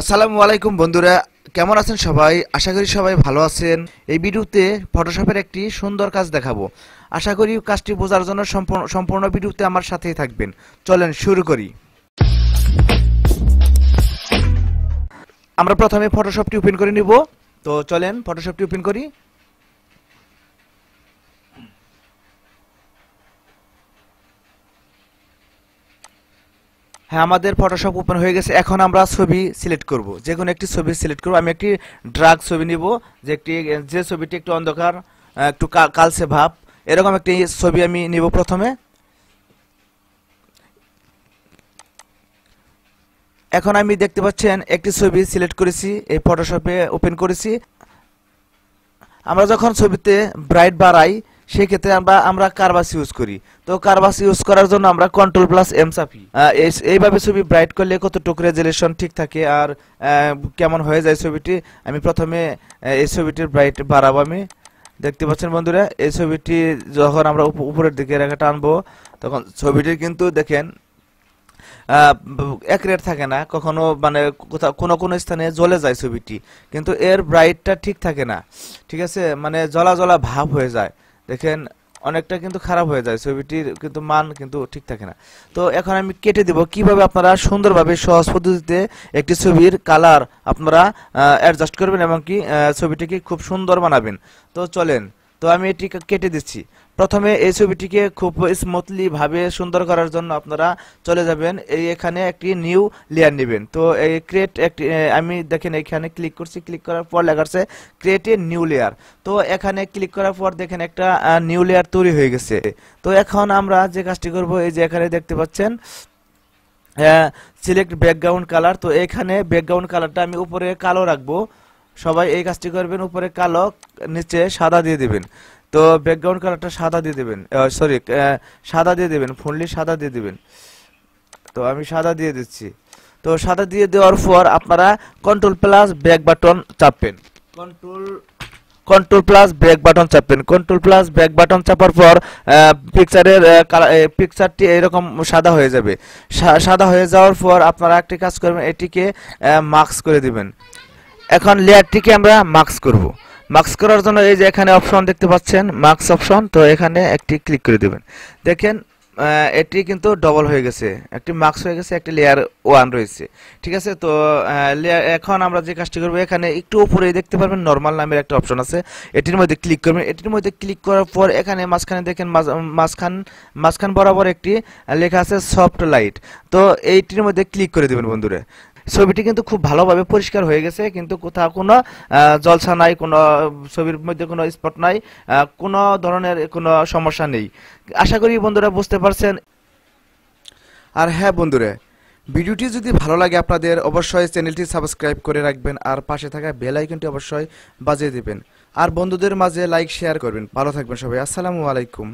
আসসালামু আলাইকুম বন্ধুরা, কেমন আছেন সবাই? আশা করি সবাই ভালো আছেন। এই ভিডিওতে ফটোশপের একটি সুন্দর কাজ দেখাবো। আশা করি কাজটি বোঝার জন্য সম্পূর্ণ ভিডিওতে আমার সাথেই থাকবেন। চলেন শুরু করি। আমরা প্রথমে ফটোশপটি ওপেন করে নিব। তো চলেন ফটোশপটি ওপেন করি। হ্যাঁ, আমাদের ফটোশপ ওপেন হয়ে গেছে। এখন আমরা ছবি সিলেক্ট করব, যে কোনো একটি ছবি সিলেক্ট করব। আমি একটি ড্রাগ ছবি নিব, যে ছবিটি একটু অন্ধকার, একটু কালচে ভাব, এরকম একটি ছবি আমি নিব প্রথমে। এখন আমি দেখতে পাচ্ছেন একটি ছবি সিলেক্ট করেছি, এই ফটোশপে ওপেন করেছি। আমরা যখন ছবিতে ব্রাইট বাড়াই সেই ক্ষেত্রে আমরা কারবাস ইউজ করি। তো কারবাস ইউজ করার জন্য আমরা কন্ট্রোল+M চাপি। এইভাবে ছবি ব্রাইট করলে কতটুকু রেজুলেশন ঠিক থাকে আর কেমন হয়ে যায় ছবিটি। আমি প্রথমে এই ছবিটির ব্রাইট বাড়াবো। আমি দেখতে পাচ্ছেন বন্ধুরা, এই ছবিটি যখন আমরা উপরের দিকে রেখে টানবো তখন ছবিটির কিন্তু দেখেন অ্যাকুরেট থাকে না, কখনো মানে কোনো কোনো স্থানে জ্বলে যায় ছবিটি, কিন্তু এর ব্রাইটটা ঠিক থাকে না। ঠিক আছে, মানে জ্বলা জ্বলা ভাব হয়ে যায়, দেখেন অনেকটা কিন্তু খারাপ হয়ে যায় ছবিটির, কিন্তু মান কিন্তু ঠিক থাকে না। তো এখন আমি কেটে দেব কিভাবে আপনারা সুন্দরভাবে সহজ পদ্ধতিতে একটি ছবির কালার আপনারা অ্যাডজাস্ট করবেন এবং কি ছবিটিকে খুব সুন্দর বানাবেন। তো চলেন, তো আমি এটি কেটে দিচ্ছি। প্রথমে এই ছবিটিকে খুব স্মুথলি ভাবে সুন্দর করার জন্য আপনারা চলে যাবেন এখানে একটি নিউ লেয়ার নেবেন। তো এই ক্রিয়েট একটি আমি দেখেন এখানে ক্লিক করছি, ক্লিক করার পর লেখা আছে ক্রিয়েট এ নিউ লেয়ার। তো এখানে ক্লিক করার পর দেখেন একটা নিউ লেয়ার তৈরি হয়ে গেছে। তো এখন আমরা যে কাজটি করব, এই যে এখানে দেখতে পাচ্ছেন সিলেক্ট ব্যাকগ্রাউন্ড কালার। তো এখানে ব্যাকগ্রাউন্ড কালারটা আমি উপরে কালো রাখবো। সবাই এই কাজটি করবেন, উপরে কালো নিচে সাদা দিয়ে দিবেন। তো ব্যাকগ্রাউন্ড কালারটা সাদা দিয়ে দেবেন, সাদা দিয়ে দেবেন, ফুললি সাদা দিয়ে দিবেন। তো আমি সাদা দিয়ে দিচ্ছি। তো সাদা দিয়ে দেওয়ার পর আপনারা কন্ট্রোল+ব্যাক বাটন চাপবেন। কন্ট্রোল+ব্যাক বাটন চাপবেন। কন্ট্রোল+ব্যাক বাটন চাপার পর পিকচারটি এরকম সাদা হয়ে যাবে। সাদা হয়ে যাওয়ার পর আপনারা একটি কাজ করবেন, এটিকে মাস্ক করে দিবেন। এখন লেয়ারটিকে আমরা মাস্ক করব। মাস্ক করার জন্য এই যে এখানে অপশন দেখতে পাচ্ছেন, মাস্ক অপশন। তো এখানে একটি ক্লিক করে দেবেন। দেখেন এটি কিন্তু ডবল হয়ে গেছে, একটি মাস্ক হয়ে গেছে, একটি লেয়ার 1 রয়েছে। ঠিক আছে, তো এখন আমরা যে কাজটি করব, এখানে একটু উপরে দেখতে পারবেন নরমাল নামের একটা অপশন আছে, এটির মধ্যে ক্লিক করবেন। এটির মধ্যে ক্লিক করার পর এখানে মাঝখানে দেখেন মাঝখান বরাবর একটি লেখা আছে সফট লাইট। তো এইটির মধ্যে ক্লিক করে দেবেন বন্ধুরা। ছবিটি কিন্তু খুব ভালোভাবে পরিষ্কার হয়ে গেছে, কিন্তু কোথাও কোনো জলসা নাই, কোনো ছবির মধ্যে কোনো স্পট নাই, কোনো ধরনের কোনো সমস্যা নেই। আশা করি বন্ধুরা বুঝতে পারছেন। আর হ্যাঁ বন্ধুরা, ভিডিওটি যদি ভালো লাগে আপনাদের অবশ্যই চ্যানেলটি সাবস্ক্রাইব করে রাখবেন আর পাশে থাকা বেল আইকনটি অবশ্যই বাজিয়ে দিবেন আর বন্ধুদের মাঝে লাইক শেয়ার করবেন। ভালো থাকবেন সবাই। আসসালামু আলাইকুম।